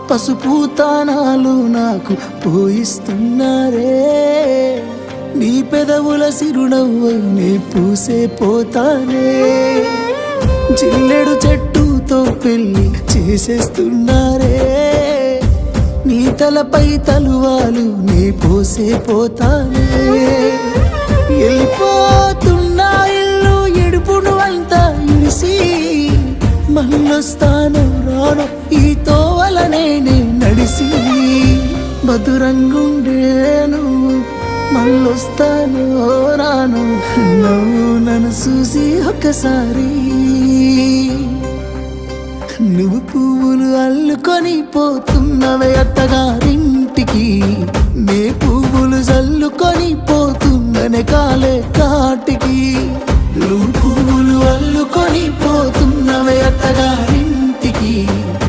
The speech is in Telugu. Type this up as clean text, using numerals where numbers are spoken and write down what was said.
పసుపు తానాలు నాకు పోయిస్తున్నారే. నీ పెదవుల సిరునవ్వు నే పూసే పోతానే. జిల్లెడు చెట్టుతో పెళ్లి చేసేస్తున్నారే. నీ తలపై తలువాలు నే పోసే పోతానే. వెళ్ళిపోతున్నా ఇల్లు ఎడుపును అంతా ఇడిసి, మళ్ళొస్తాను రాను ఈ తోవలనే నే నడిసి. మధురంగుండేను మళ్ళొస్తాను రాను, నువ్వు నన్ను చూసి ఒక్కసారి. నువ్వు పువ్వులు అల్లుకొని పోతున్నవే అత్తగారింటికి, నే పువ్వులు జల్లుకొని పోతున్ననే కాలే కాటికి. నువ్వు పువ్వులు అల్లుకొని పోతున్నవే అత్తగారింటికి,